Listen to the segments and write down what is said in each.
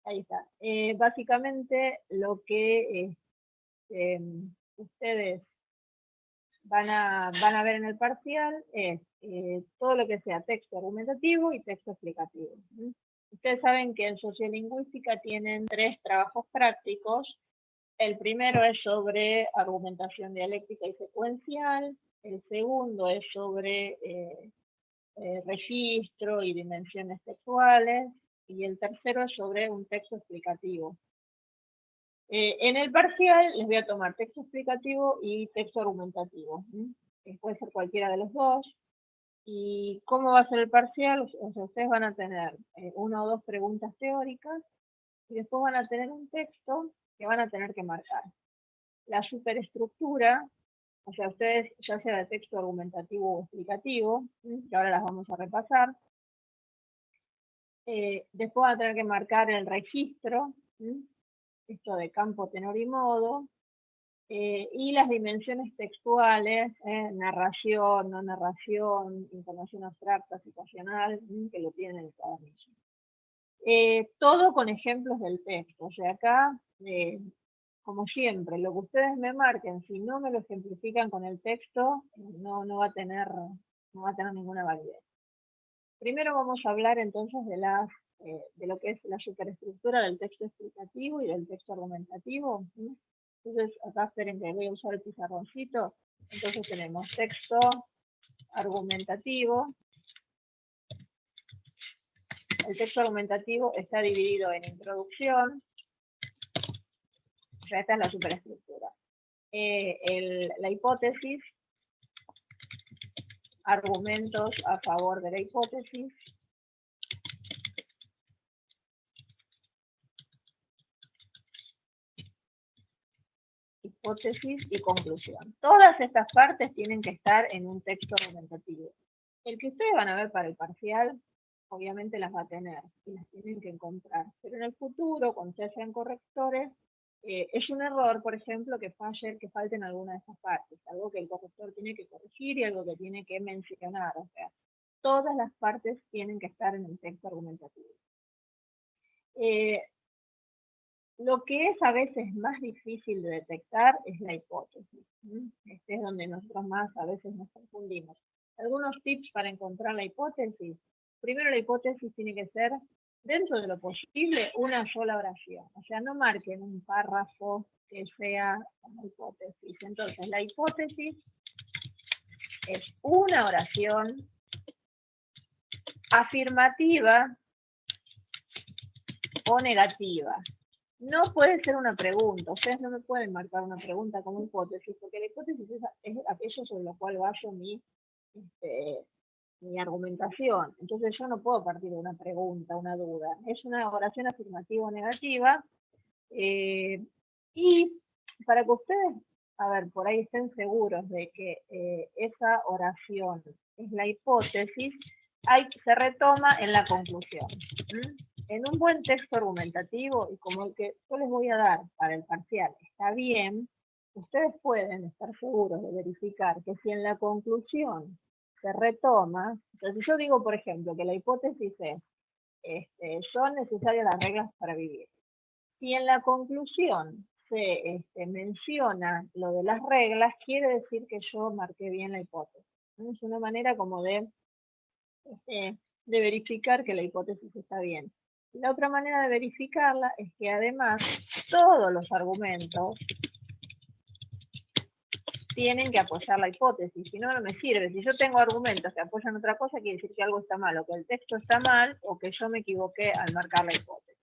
Ahí está. Básicamente lo que ustedes van a ver en el parcial es todo lo que sea texto argumentativo y texto explicativo. Ustedes saben que en sociolingüística tienen 3 trabajos prácticos. El primero es sobre argumentación dialéctica y secuencial. El segundo es sobre registro y dimensiones textuales. Y el tercero es sobre un texto explicativo. En el parcial les voy a tomar texto explicativo y texto argumentativo. Puede ser cualquiera de los dos. ¿Y cómo va a ser el parcial? O sea, ustedes van a tener 1 o 2 preguntas teóricas y después van a tener un texto que van a tener que marcar. La superestructura, o sea, ustedes ya sea de texto argumentativo o explicativo, que ahora las vamos a repasar, después van a tener que marcar el registro, esto de campo, tenor y modo, y las dimensiones textuales, narración, no narración, información abstracta, situacional, que lo tienen en cada mismo. Todo con ejemplos del texto, o sea, acá, como siempre, lo que ustedes me marquen, si no me lo ejemplifican con el texto, no va a tener ninguna validez. Primero vamos a hablar entonces de lo que es la superestructura del texto explicativo y del texto argumentativo. Entonces, acá esperen que voy a usar el pizarroncito. Entonces tenemos texto argumentativo. El texto argumentativo está dividido en introducción. O sea, esta es la superestructura. La hipótesis, argumentos a favor de la hipótesis, hipótesis y conclusión. Todas estas partes tienen que estar en un texto argumentativo. El que ustedes van a ver para el parcial, obviamente las va a tener y las tienen que encontrar. Pero en el futuro, cuando ustedes sean correctores, es un error, por ejemplo, que falten alguna de esas partes, algo que el corrector tiene que corregir y algo que tiene que mencionar. O sea, todas las partes tienen que estar en el texto argumentativo. Lo que es a veces más difícil de detectar es la hipótesis. Este es donde nosotros más a veces nos confundimos. Algunos tips para encontrar la hipótesis. Primero, la hipótesis tiene que ser, dentro de lo posible, una sola oración. O sea, no marquen un párrafo que sea una hipótesis. Entonces, la hipótesis es una oración afirmativa o negativa. No puede ser una pregunta. Ustedes no me pueden marcar una pregunta como hipótesis, porque la hipótesis es aquello sobre lo cual baso mi argumentación. Entonces yo no puedo partir de una pregunta, una duda. Es una oración afirmativa o negativa. Y para que ustedes, a ver, por ahí estén seguros de que esa oración es la hipótesis, se retoma en la conclusión. En un buen texto argumentativo, y como el que yo les voy a dar para el parcial está bien, ustedes pueden estar seguros de verificar que si en la conclusión se retoma, entonces yo digo, por ejemplo, que la hipótesis es, son necesarias las reglas para vivir. Si en la conclusión se menciona lo de las reglas, quiere decir que yo marqué bien la hipótesis. Es una manera como de verificar que la hipótesis está bien. La otra manera de verificarla es que además todos los argumentos tienen que apoyar la hipótesis, si no, no me sirve. Si yo tengo argumentos que apoyan otra cosa, quiere decir que algo está mal, o que el texto está mal, o que yo me equivoqué al marcar la hipótesis.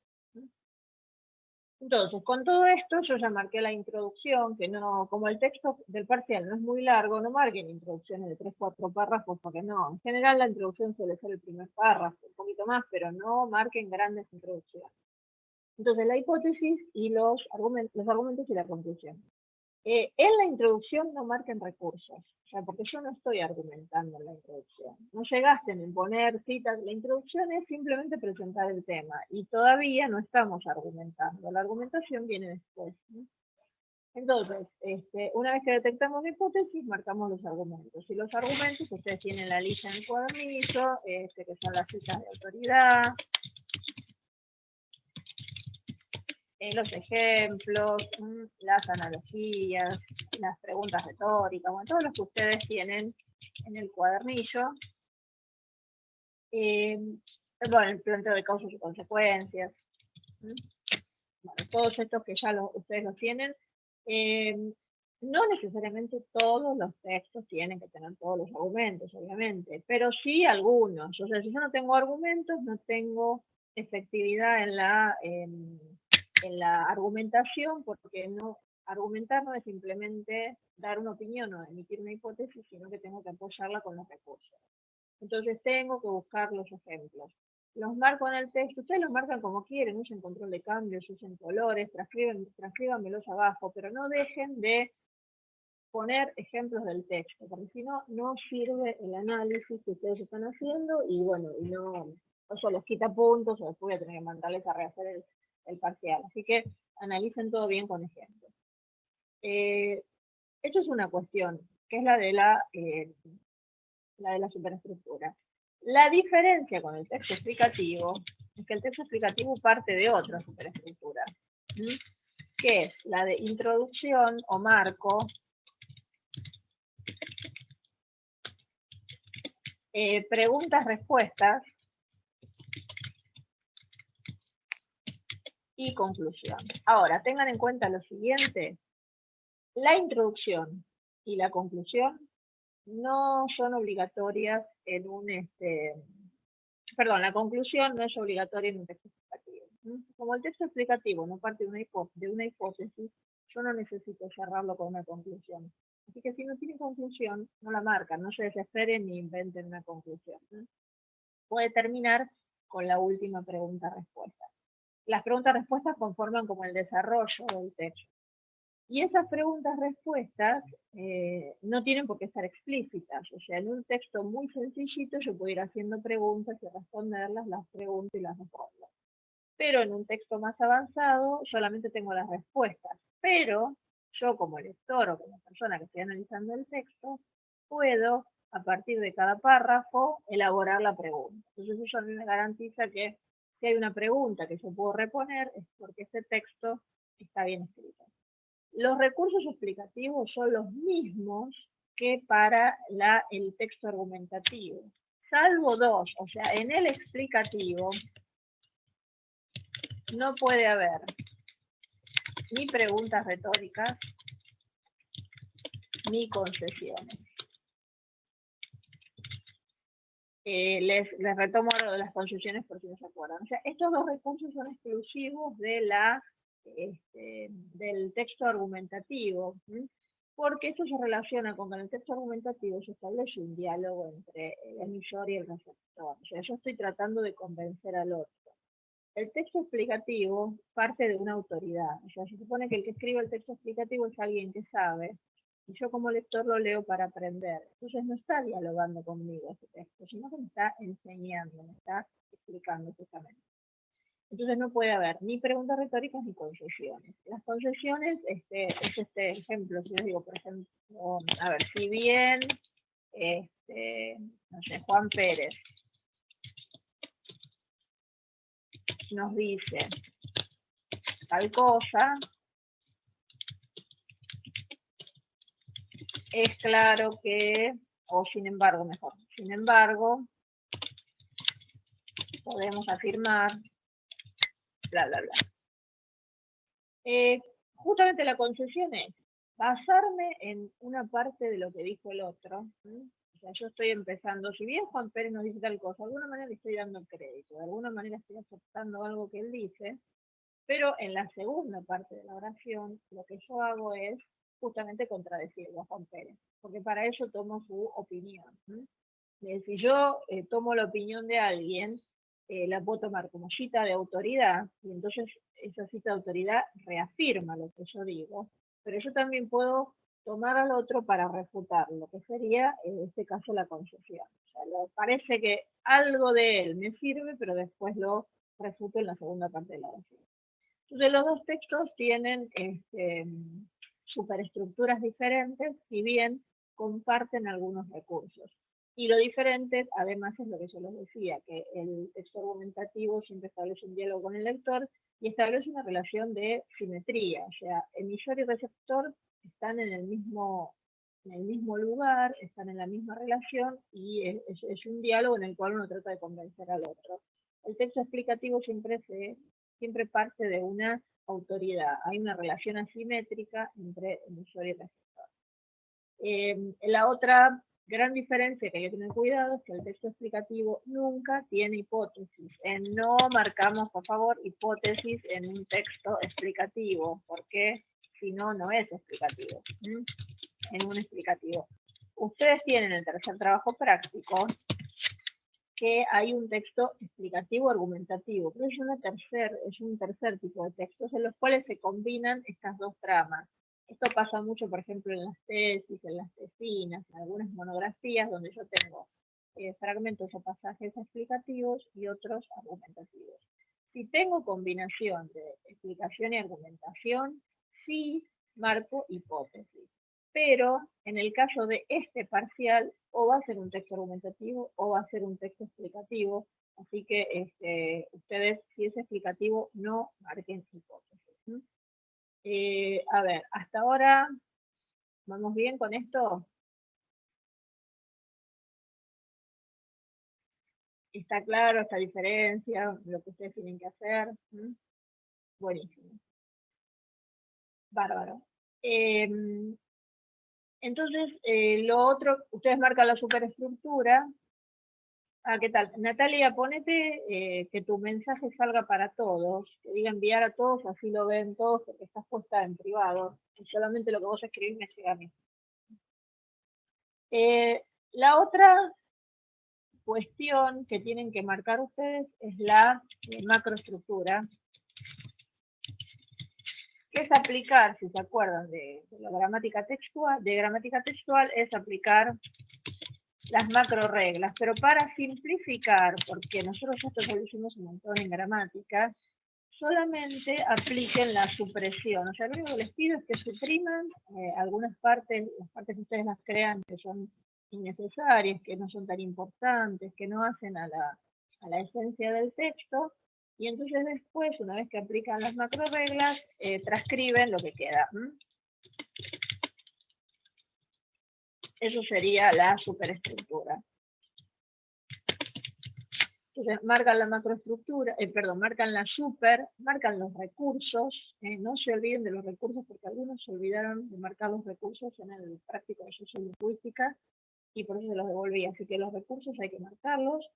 Entonces, con todo esto, yo ya marqué la introducción, que no, como el texto del parcial no es muy largo, no marquen introducciones de 3 o 4 párrafos, porque no. En general, la introducción suele ser el primer párrafo, un poquito más, pero no marquen grandes introducciones. Entonces, la hipótesis y los argumentos y la conclusión. En la introducción no marquen recursos, o sea, porque yo no estoy argumentando en la introducción. No se gasten en poner citas. La introducción es simplemente presentar el tema y todavía no estamos argumentando. La argumentación viene después, ¿no? Entonces, una vez que detectamos la hipótesis, marcamos los argumentos. Y los argumentos, ustedes tienen la lista en el cuadernillo, que son las citas de autoridad, los ejemplos, las analogías, las preguntas retóricas, bueno, todo lo que ustedes tienen en el cuadernillo. Bueno, el planteo de causas y consecuencias. Bueno, todos estos que ya ustedes los tienen. No necesariamente todos los textos tienen que tener todos los argumentos, obviamente, pero sí algunos. O sea, si yo no tengo argumentos, no tengo efectividad en la argumentación, porque no argumentar no es simplemente dar una opinión o emitir una hipótesis, sino que tengo que apoyarla con los recursos. Entonces tengo que buscar los ejemplos. Los marco en el texto, ustedes los marcan como quieren, usen control de cambios, usen colores, transcríbanmelos abajo, pero no dejen de poner ejemplos del texto, porque si no, no sirve el análisis que ustedes están haciendo y bueno, y no, eso les quita puntos o después voy a tener que mandarles a rehacer el parcial. Así que analicen todo bien con ejemplos. Esto es una cuestión, que es la de la superestructura. La diferencia con el texto explicativo es que el texto explicativo parte de otra superestructura, que es la de introducción o marco, preguntas, respuestas y conclusión. Ahora, tengan en cuenta lo siguiente, la introducción y la conclusión no son obligatorias en la conclusión no es obligatoria en un texto explicativo. Como el texto explicativo no parte de una hipótesis, yo no necesito cerrarlo con una conclusión. Así que si no tiene conclusión, no la marcan, no se desesperen ni inventen una conclusión. Puede terminar con la última pregunta-respuesta. Las preguntas-respuestas conforman como el desarrollo del texto. Y esas preguntas-respuestas no tienen por qué estar explícitas. O sea, en un texto muy sencillito yo puedo ir haciendo preguntas y responderlas, las pregunto y las respondo. Pero en un texto más avanzado solamente tengo las respuestas. Pero yo como lector o como persona que estoy analizando el texto, puedo, a partir de cada párrafo, elaborar la pregunta. Entonces eso a mí me garantiza que si hay una pregunta que yo puedo reponer, es porque ese texto está bien escrito. Los recursos explicativos son los mismos que para el texto argumentativo, salvo dos. O sea, en el explicativo no puede haber ni preguntas retóricas ni concesiones. Les retomo lo de las concesiones por si no se acuerdan. O sea, estos dos recursos son exclusivos de del texto argumentativo, porque eso se relaciona con que en el texto argumentativo se establece un diálogo entre el emisor y el receptor. O sea, yo estoy tratando de convencer al otro. El texto explicativo parte de una autoridad. O sea, se supone que el que escribe el texto explicativo es alguien que sabe, y yo como lector lo leo para aprender. Entonces no está dialogando conmigo ese texto, sino que me está enseñando, me está explicando justamente. Entonces no puede haber ni preguntas retóricas ni concesiones. Las concesiones es este ejemplo, si yo digo, por ejemplo, a ver, si bien, no sé, Juan Pérez nos dice tal cosa, es claro que, o sin embargo, mejor, sin embargo, podemos afirmar, bla, bla, bla. Justamente la concesión es basarme en una parte de lo que dijo el otro. O sea, yo estoy empezando, si bien Juan Pérez nos dice tal cosa, de alguna manera le estoy dando crédito, de alguna manera estoy aceptando algo que él dice, pero en la segunda parte de la oración lo que yo hago es justamente contradecirlo a Juan Pérez, porque para eso tomo su opinión. Si yo tomo la opinión de alguien, la puedo tomar como cita de autoridad, y entonces esa cita de autoridad reafirma lo que yo digo, pero yo también puedo tomar al otro para refutar, lo que sería en este caso la concesión. O sea, parece que algo de él me sirve, pero después lo refuto en la segunda parte de la oración. Entonces los dos textos tienen superestructuras diferentes, si bien comparten algunos recursos. Y lo diferente, además, es lo que yo les decía, que el texto argumentativo siempre establece un diálogo con el lector y establece una relación de simetría, o sea, emisor y receptor están en el mismo lugar, están en la misma relación y es un diálogo en el cual uno trata de convencer al otro. El texto explicativo siempre parte de una autoridad, hay una relación asimétrica entre emisor y receptor. La otra gran diferencia que hay que tener cuidado es que el texto explicativo nunca tiene hipótesis. No marcamos, por favor, hipótesis en un texto explicativo, porque si no, no es explicativo. En un explicativo. Ustedes tienen el tercer trabajo práctico, que hay un texto explicativo argumentativo, pero es un tercer tipo de textos en los cuales se combinan estas dos tramas. Esto pasa mucho, por ejemplo, en las tesis, en las tesinas, en algunas monografías donde yo tengo fragmentos o pasajes explicativos y otros argumentativos. Si tengo combinación de explicación y argumentación, sí marco hipótesis. Pero en el caso de este parcial, o va a ser un texto argumentativo o va a ser un texto explicativo, así que ustedes, si es explicativo, no marquen hipótesis. A ver, hasta ahora, ¿vamos bien con esto? ¿Está claro esta diferencia, lo que ustedes tienen que hacer? Buenísimo. Bárbaro. Entonces, lo otro, ustedes marcan la superestructura. ¿Qué tal? Natalia, ponete que tu mensaje salga para todos, que diga enviar a todos, así lo ven todos, porque estás puesta en privado, y solamente lo que vos escribís me llega a mí. La otra cuestión que tienen que marcar ustedes es la macroestructura, que es aplicar, si se acuerdan de la gramática textual, es aplicar las macro reglas, pero para simplificar, porque nosotros esto ya lo hicimos un montón en gramática, solamente apliquen la supresión. O sea, lo único que les pido es que supriman algunas partes, las partes que ustedes las crean que son innecesarias, que no son tan importantes, que no hacen a la esencia del texto, y entonces después, una vez que aplican las macro reglas, transcriben lo que queda. Eso sería la superestructura. Entonces marcan la macroestructura, marcan la marcan los recursos, no se olviden de los recursos porque algunos se olvidaron de marcar los recursos en el práctico de sociolingüística y por eso se los devolví, así que los recursos hay que marcarlos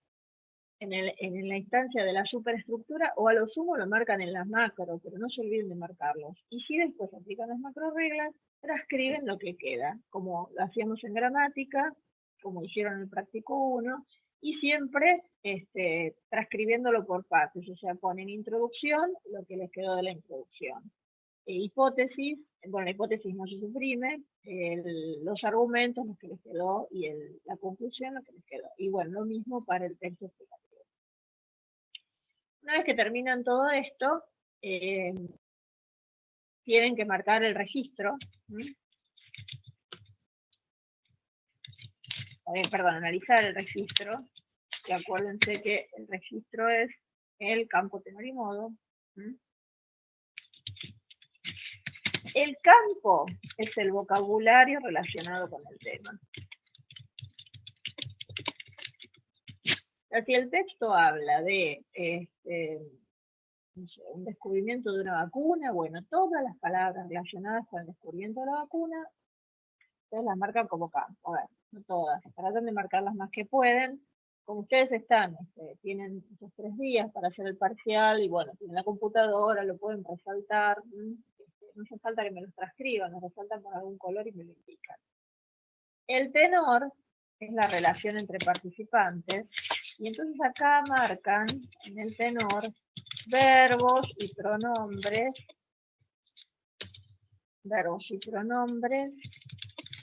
en la instancia de la superestructura o a lo sumo lo marcan en las macro, pero no se olviden de marcarlos. Y si después aplican las macro reglas, transcriben lo que queda, como lo hacíamos en gramática, como hicieron en el práctico 1, y siempre transcribiéndolo por partes, o sea, ponen introducción, lo que les quedó de la introducción. Hipótesis, bueno, la hipótesis no se suprime, los argumentos, lo que les quedó, y la conclusión, lo que les quedó. Y bueno, lo mismo para el texto explicativo. Una vez que terminan todo esto, tienen que marcar el registro. Analizar el registro. Y acuérdense que el registro es el campo tenor y modo. El campo es el vocabulario relacionado con el tema. Si el texto habla de un descubrimiento de una vacuna, bueno, todas las palabras relacionadas con el descubrimiento de la vacuna, ustedes las marcan como campo. A ver, no todas, tratan de marcar las más que pueden. Como ustedes tienen esos 3 días para hacer el parcial y bueno, tienen la computadora, lo pueden resaltar. No hace falta que me los transcriban, los resaltan con algún color y me lo indican. El tenor es la relación entre participantes y entonces acá marcan en el tenor verbos y pronombres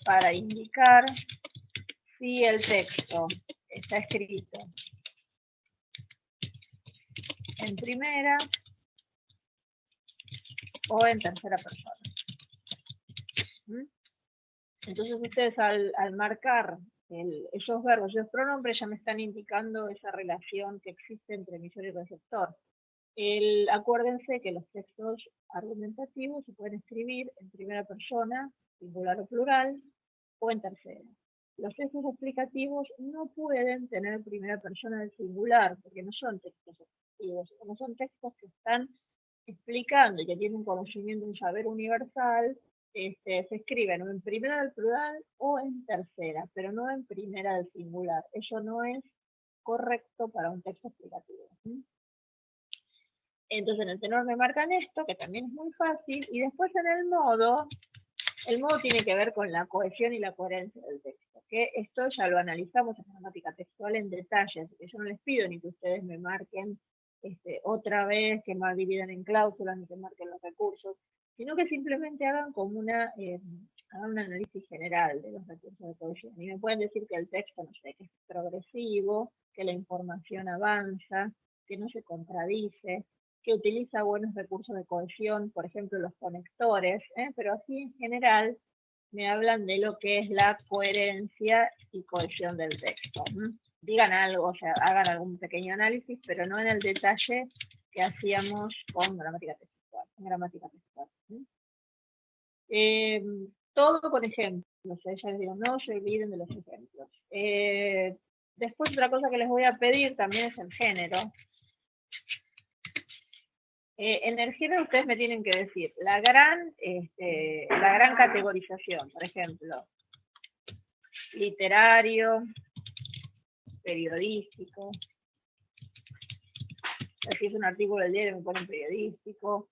para indicar si el texto está escrito en primera o en tercera persona. Entonces ustedes al marcar esos verbos y esos pronombres ya me están indicando esa relación que existe entre emisor y receptor. Acuérdense que los textos argumentativos se pueden escribir en primera persona, singular o plural, o en tercera. Los textos explicativos no pueden tener primera persona del singular, porque no son textos explicativos, no son textos que están explicando y que tienen conocimiento, un saber universal, se escriben o en primera del plural o en tercera, pero no en primera del singular. Eso no es correcto para un texto explicativo. Entonces en el tenor me marcan esto, que también es muy fácil, y después en el modo tiene que ver con la cohesión y la coherencia del texto, que esto ya lo analizamos en gramática textual en detalle, así que yo no les pido ni que ustedes me marquen otra vez, que más dividan en cláusulas, ni que marquen los recursos, sino que simplemente hagan como hagan un análisis general de los recursos de cohesión. Y me pueden decir que el texto, no sé, que es progresivo, que la información avanza, que no se contradice, que utiliza buenos recursos de cohesión, por ejemplo los conectores, pero así en general me hablan de lo que es la coherencia y cohesión del texto. Digan algo, o sea, hagan algún pequeño análisis, pero no en el detalle que hacíamos con gramática textual. Todo con ejemplos, ya les digo, no se olviden de los ejemplos. Después otra cosa que les voy a pedir también es el género. En el género ustedes me tienen que decir la gran categorización, por ejemplo, literario, periodístico. Si es un artículo del diario me ponen periodístico.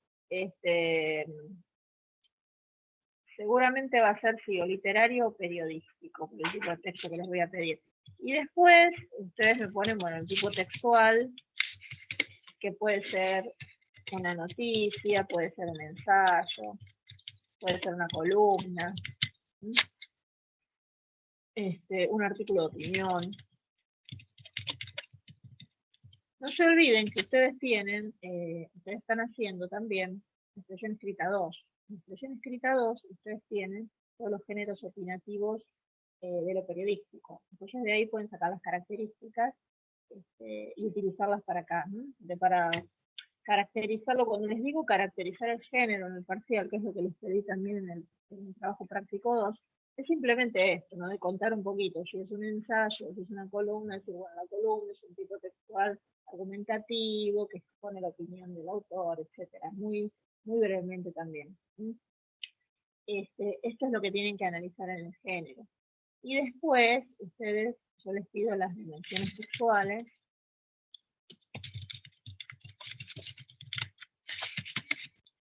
Seguramente va a ser o literario o periodístico, por el tipo de texto que les voy a pedir. Y después ustedes me ponen, el tipo textual, que puede ser una noticia, puede ser un ensayo, puede ser una columna, un artículo de opinión. No se olviden que ustedes están haciendo también expresión escrita 2. En expresión escrita 2 ustedes tienen todos los géneros opinativos de lo periodístico. Entonces de ahí pueden sacar las características y utilizarlas para acá, para caracterizarlo. Cuando les digo caracterizar el género en el parcial, que es lo que les pedí también en el trabajo práctico 2, es simplemente esto, ¿no? De contar un poquito, si es un ensayo, si es una columna, decir, la columna es un tipo textual argumentativo, que expone la opinión del autor, etcétera, muy, muy brevemente también. Esto es lo que tienen que analizar en el género. Y después, yo les pido las dimensiones textuales,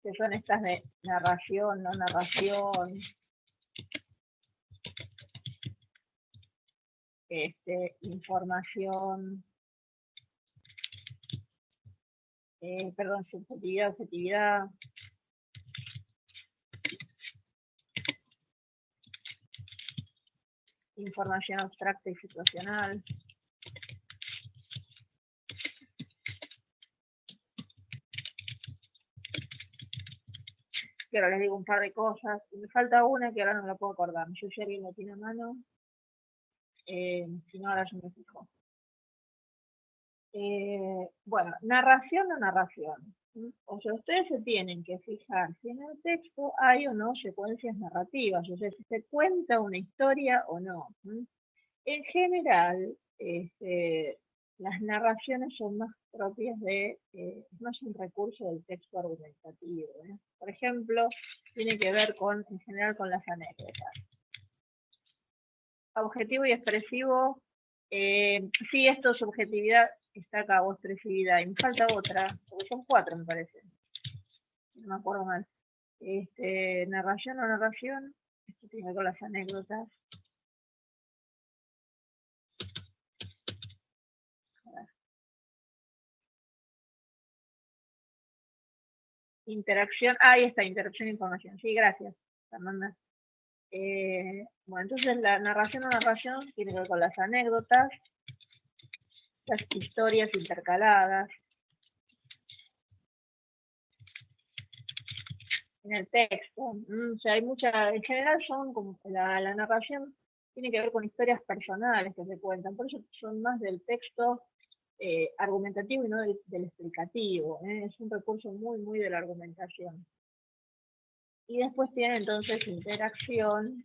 que son estas de narración, no narración, información, subjetividad, objetividad, información abstracta y situacional. Que ahora les digo un par de cosas. Y me falta una que ahora no la puedo acordar. Yo si alguien lo tiene a mano. Si no, ahora yo me fijo. Narración o narración. O sea, ustedes se tienen que fijar si en el texto hay o no secuencias narrativas, o sea, si se cuenta una historia o no. En general, las narraciones son más propias es más un recurso del texto argumentativo. Por ejemplo, tiene que ver en general con las anécdotas. Objetivo y expresivo, sí, esto es subjetividad, está acá, o expresividad, y me falta otra, porque son 4 me parece, no me acuerdo mal. Narración o narración, esto tiene que ver con las anécdotas. Interacción, ahí está, interacción e información, sí, gracias, Fernanda. Entonces la narración o narración tiene que ver con las anécdotas, las historias intercaladas en el texto. O sea, hay en general son como la narración tiene que ver con historias personales que se cuentan, por eso son más del texto argumentativo y no del explicativo. Es un recurso muy, muy de la argumentación. Y después tiene entonces interacción,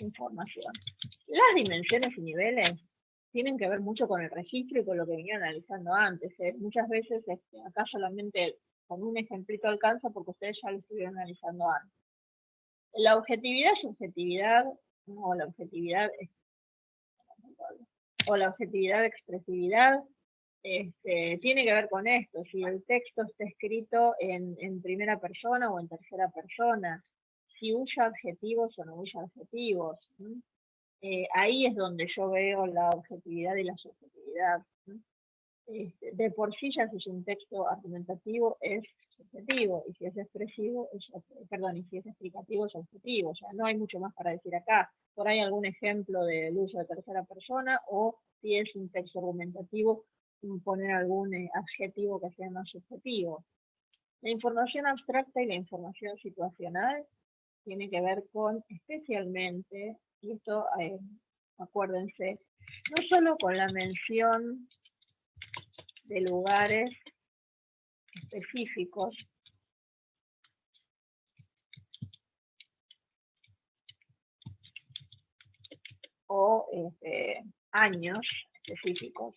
información. Las dimensiones y niveles tienen que ver mucho con el registro y con lo que venía analizando antes. Muchas veces acá solamente con un ejemplito alcanza porque ustedes ya lo estuvieron analizando antes. La objetividad, subjetividad, o la objetividad, expresividad, tiene que ver con esto, si el texto está escrito en primera persona o en tercera persona, si usa adjetivos o no usa adjetivos. Ahí es donde yo veo la objetividad y la subjetividad. De por sí ya si es un texto argumentativo es subjetivo, y si es expresivo, y si es explicativo es objetivo. O sea, no hay mucho más para decir acá. Por ahí algún ejemplo del uso de tercera persona, o si es un texto argumentativo, poner algún adjetivo que sea más subjetivo. La información abstracta y la información situacional tiene que ver con, especialmente, y esto acuérdense, no solo con la mención de lugares específicos, o años específicos,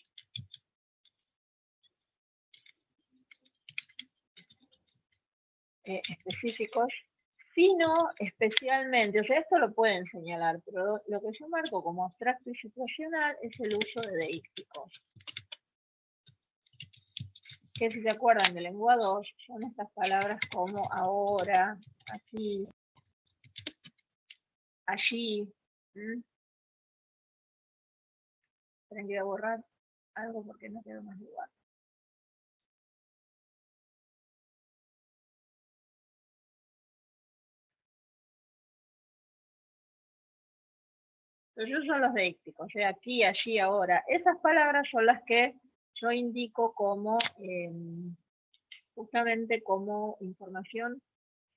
sino especialmente, o sea, esto lo pueden señalar, pero lo que yo marco como abstracto y situacional es el uso de deícticos, que si se acuerdan de lengua 2, son estas palabras como ahora, aquí, allí. Tienen que borrar algo porque no quedó más lugar. Pero esos son los deícticos, aquí, allí, ahora. Esas palabras son las que yo indico como, justamente como información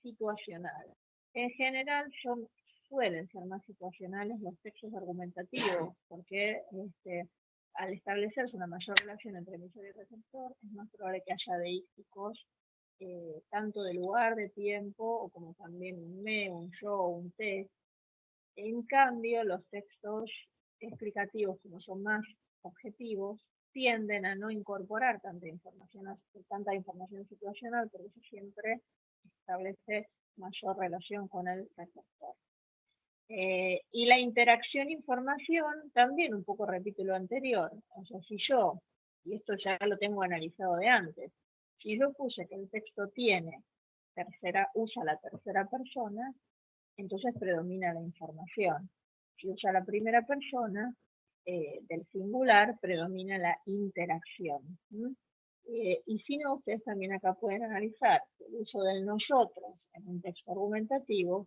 situacional. En general suelen ser más situacionales los textos argumentativos, porque al establecerse una mayor relación entre emisor y receptor, es más probable que haya deícticos, tanto de lugar, de tiempo, o como también un me, un yo, un te. En cambio, los textos explicativos, como son más objetivos, tienden a no incorporar tanta información situacional, porque eso siempre establece mayor relación con el receptor. Y la interacción-información también un poco repite lo anterior. O sea, si yo, y esto ya lo tengo analizado de antes, si yo puse que el texto usa la tercera persona, entonces predomina la información. Si usa la primera persona del singular, predomina la interacción. Y si no, ustedes también acá pueden analizar el uso del nosotros en un texto argumentativo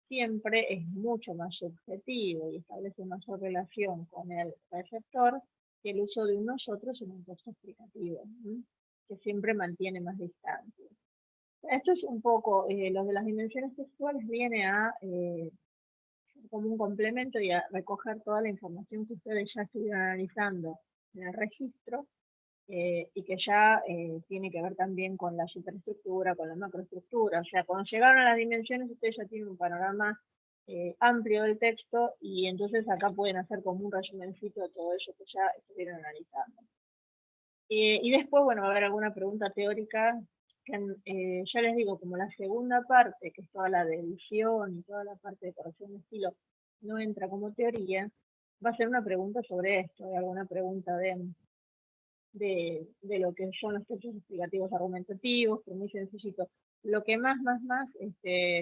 siempre es mucho más subjetivo y establece mayor relación con el receptor que el uso de un nosotros en un texto explicativo, que siempre mantiene más distancia. Esto es un poco, lo de las dimensiones textuales viene a ser como un complemento y a recoger toda la información que ustedes ya estuvieron analizando en el registro, y que ya tiene que ver también con la superestructura, con la macroestructura. O sea, cuando llegaron a las dimensiones, ustedes ya tienen un panorama amplio del texto, y entonces acá pueden hacer como un resumencito de todo eso que ya estuvieron analizando. Y después, bueno, va a haber alguna pregunta teórica que ya les digo, como la segunda parte, que es toda la de edición y toda la parte de corrección de estilo, no entra como teoría, va a ser una pregunta sobre esto, alguna pregunta de lo que son los textos explicativos argumentativos, pero muy sencillito. Lo que más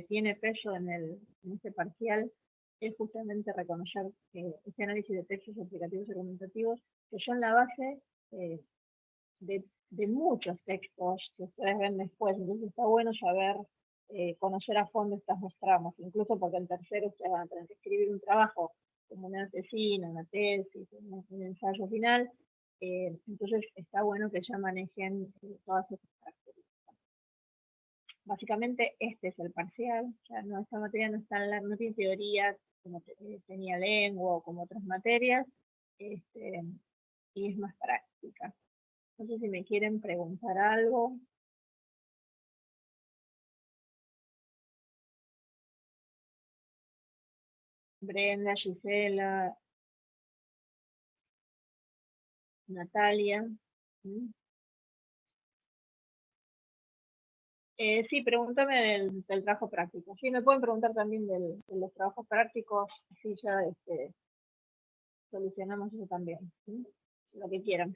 tiene peso en este parcial es justamente reconocer este análisis de textos explicativos argumentativos, que son la base de muchos textos que ustedes ven después. Entonces está bueno saber, conocer a fondo estas dos tramas, incluso porque en tercero ustedes van a tener que escribir un trabajo como una tesina, una tesis, un ensayo final. Entonces está bueno que ya manejen todas esas características. Básicamente este es el parcial. O sea, esta materia no tiene teoría como tenía lengua o como otras materias. y es más práctica. No sé si me quieren preguntar algo. Brenda, Gisela, Natalia. ¿Mm? Sí, pregúntame del trabajo práctico. Sí, me pueden preguntar también de los trabajos prácticos, así ya solucionamos eso también. ¿Sí? Lo que quieran.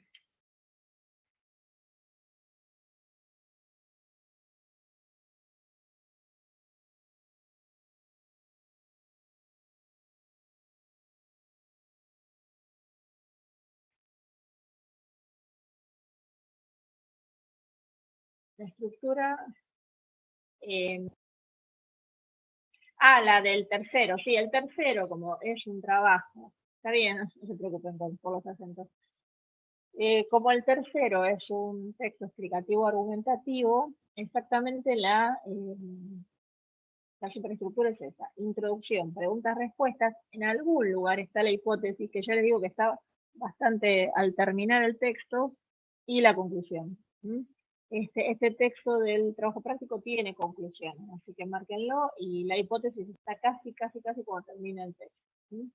La estructura, eh, la del tercero, sí, el tercero como es un trabajo. Está bien, no se preocupen por los acentos. Como el tercero es un texto explicativo argumentativo, exactamente la superestructura es esa, introducción, preguntas, respuestas. En algún lugar está la hipótesis, que ya les digo que está bastante al terminar el texto, y la conclusión. ¿Mm? Este texto del trabajo práctico tiene conclusión, así que márquenlo, y la hipótesis está casi cuando termina el texto. ¿Mm?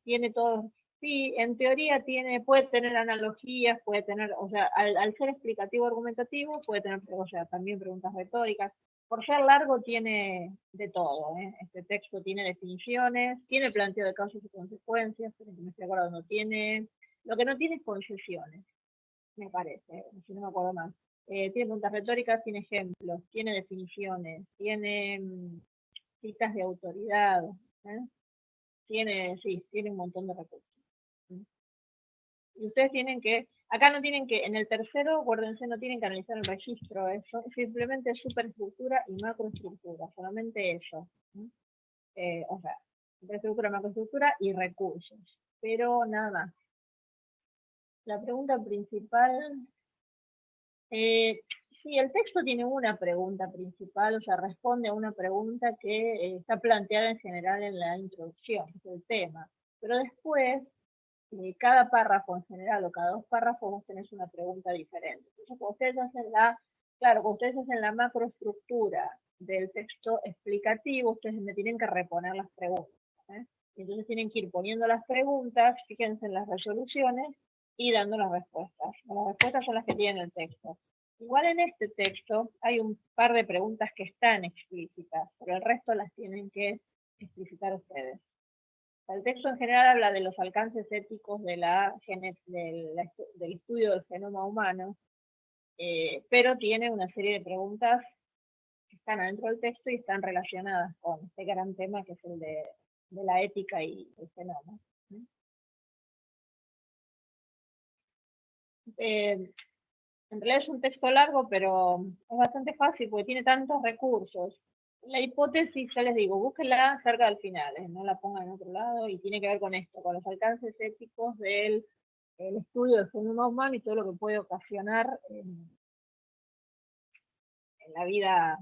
Tiene todo, sí, en teoría puede tener analogías, puede tener, o sea, al ser explicativo argumentativo, puede tener, o sea, también preguntas retóricas. Por ser largo tiene de todo, ¿eh? Este texto tiene definiciones, tiene planteo de causas y consecuencias, pero que me estoy acordando, lo que no tiene es concesiones, me parece, si no me acuerdo mal. Tiene preguntas retóricas, tiene ejemplos, tiene definiciones, tiene citas de autoridad, ¿eh? Sí, tiene un montón de recursos. Y ustedes tienen que, acá no tienen que, en el tercero, acuérdense, no tienen que analizar el registro, eso simplemente superestructura y macroestructura, solamente eso. O sea, superestructura, macroestructura y recursos, pero nada más. La pregunta principal, eh, sí, el texto tiene una pregunta principal, o sea, responde a una pregunta que está planteada en general en la introducción, que es el tema. Pero después, cada párrafo en general o cada dos párrafos vos tenés una pregunta diferente. Entonces, cuando ustedes hacen la macroestructura del texto explicativo, ustedes me tienen que reponer las preguntas. ¿Eh? Entonces tienen que ir poniendo las preguntas, fíjense en las resoluciones y dando las respuestas. Las respuestas son las que tienen el texto. Igual en este texto hay un par de preguntas que están explícitas, pero el resto las tienen que explicitar ustedes. El texto en general habla de los alcances éticos del estudio del genoma humano, pero tiene una serie de preguntas que están adentro del texto y están relacionadas con este gran tema que es el de la ética y el genoma. Eh, en realidad es un texto largo, pero es bastante fácil porque tiene tantos recursos. La hipótesis, ya les digo, búsquenla cerca del final, no la pongan en otro lado, y tiene que ver con esto, con los alcances éticos del el estudio del genoma humano y todo lo que puede ocasionar en la vida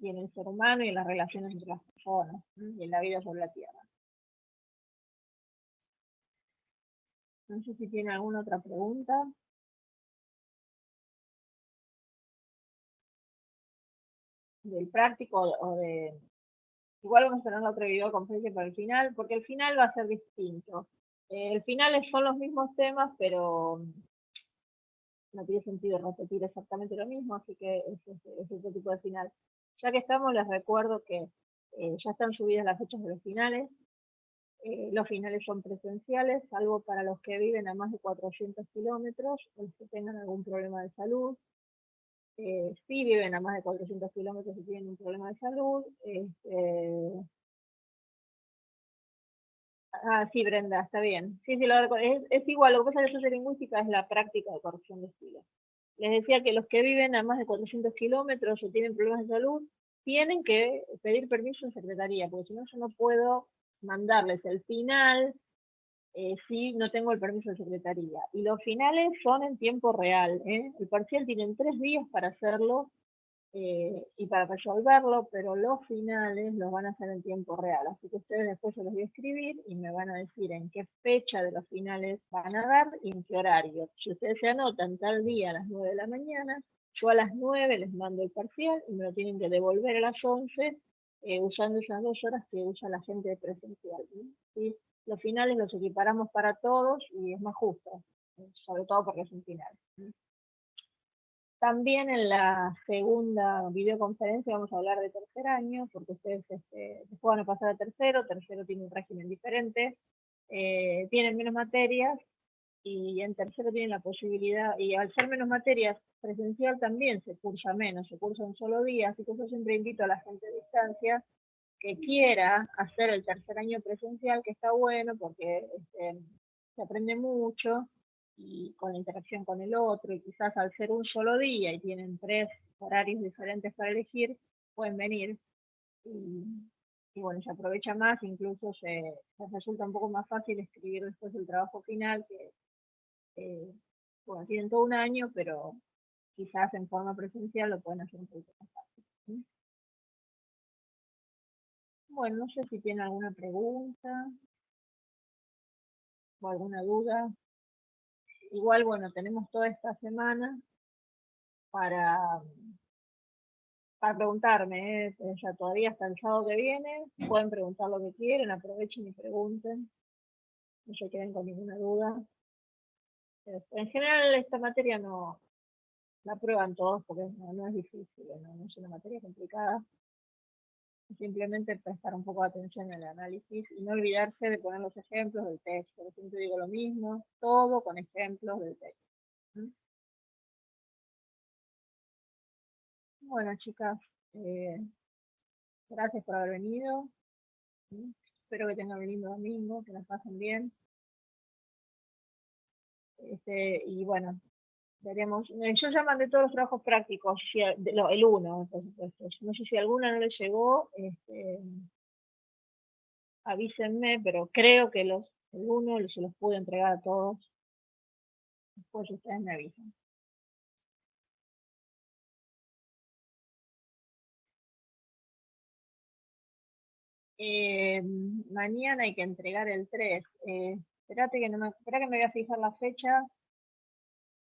y en el ser humano y en las relaciones entre las personas, y en la vida sobre la Tierra. No sé si tiene alguna otra pregunta. Del práctico o de... Igual vamos a tener otro video conferencia para el final, porque el final va a ser distinto. El final son los mismos temas, pero no tiene sentido repetir exactamente lo mismo, así que es otro tipo de final. Ya que estamos, les recuerdo que ya están subidas las fechas de los finales. Los finales son presenciales, salvo para los que viven a más de 400 kilómetros, los que tengan algún problema de salud. Si viven a más de 400 kilómetros y tienen un problema de salud. Sí, Brenda, está bien. Sí, es igual, lo que pasa es que la sociolingüística es la práctica de corrección de estilo. Les decía que los que viven a más de 400 kilómetros o tienen problemas de salud tienen que pedir permiso en secretaría, porque si no yo no puedo mandarles el final si no tengo el permiso de secretaría. Y los finales son en tiempo real. El parcial tienen 3 días para hacerlo y para resolverlo, pero los finales los van a hacer en tiempo real. Así que ustedes después se los voy a escribir y me van a decir en qué fecha de los finales van a dar y en qué horario. Si ustedes se anotan tal día a las 9 de la mañana, yo a las 9 les mando el parcial y me lo tienen que devolver a las 11 usando esas 2 horas que usa la gente de presencial. ¿Sí? Los finales los equiparamos para todos y es más justo, sobre todo porque es un final. También en la segunda videoconferencia vamos a hablar de tercer año, porque ustedes después van a pasar a tercero tiene un régimen diferente, tienen menos materias y en tercero tienen la posibilidad, y al ser menos materias presencial también se cursa menos, se cursa un solo día, así que yo siempre invito a la gente de distancia que quiera hacer el tercer año presencial, que está bueno porque se aprende mucho y con la interacción con el otro, y quizás al ser un solo día y tienen 3 horarios diferentes para elegir, pueden venir y, y bueno, se aprovecha más, incluso se resulta un poco más fácil escribir después el trabajo final, que bueno, tienen todo un año, pero quizás en forma presencial lo pueden hacer un poquito más fácil. ¿Sí? Bueno, no sé si tienen alguna pregunta o alguna duda. Igual, bueno, tenemos toda esta semana para, para preguntarme, ya todavía hasta el sábado que viene, pueden preguntar lo que quieren, aprovechen y pregunten, no se queden con ninguna duda. En general esta materia no la prueban todos porque no es difícil, no es una materia complicada. Simplemente prestar un poco de atención en el análisis y no olvidarse de poner los ejemplos del texto. Yo siempre digo lo mismo, todo con ejemplos del texto. ¿Mm? Bueno, chicas, eh, gracias por haber venido. ¿Sí? Espero que tengan un lindo domingo, que la pasen bien. Y bueno, veremos. Yo ya mandé todos los trabajos prácticos, el uno, por supuesto. No sé si alguna no les llegó, avísenme, pero creo que el uno se los pude entregar a todos. Después ustedes me avisan. Eh, Mañana hay que entregar el 3. Espera que me voy a fijar la fecha.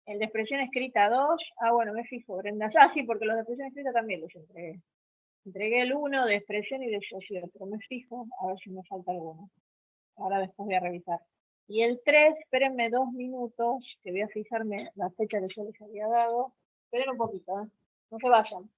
El de expresión escrita 2. Ah, bueno, me fijo, Brenda. Ah, sí, porque los de expresión escrita también los entregué. Entregué el 1 de expresión y de socio, pero me fijo a ver si me falta alguno. Ahora después voy a revisar. Y el 3, espérenme 2 minutos, que voy a fijarme la fecha que yo les había dado. Esperen un poquito, ¿eh? No se vayan.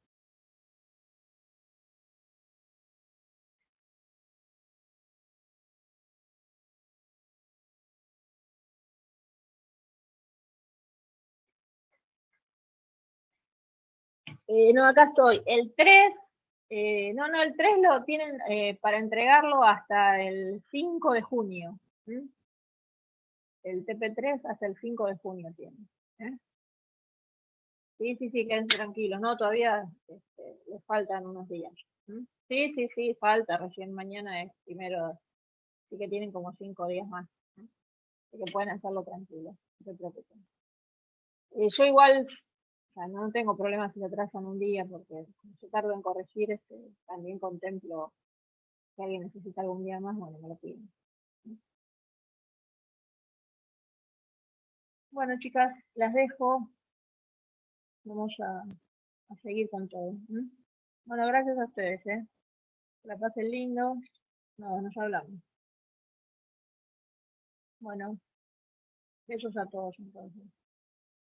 No, acá estoy. El 3, el 3 lo tienen para entregarlo hasta el 5 de junio. ¿Mm? El TP3 hasta el 5 de junio tiene. ¿Eh? Sí, sí, sí, quédense tranquilos. No, todavía les faltan unos días. ¿Mm? Sí, sí, sí, falta. Recién mañana es primero, así que tienen como 5 días más. ¿Eh? Así que pueden hacerlo tranquilos, no se preocupen. Yo igual, o sea, no tengo problemas si se atrasan un día, porque como yo tardo en corregir, también contemplo si alguien necesita algún día más, bueno, me lo piden. Bueno, chicas, las dejo. Vamos a seguir con todo. ¿Mm? Bueno, gracias a ustedes, ¿eh? Que la pasen lindo. No, nos hablamos. Bueno, besos a todos entonces.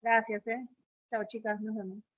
Gracias, ¿eh? Chao, chicas, nos vemos.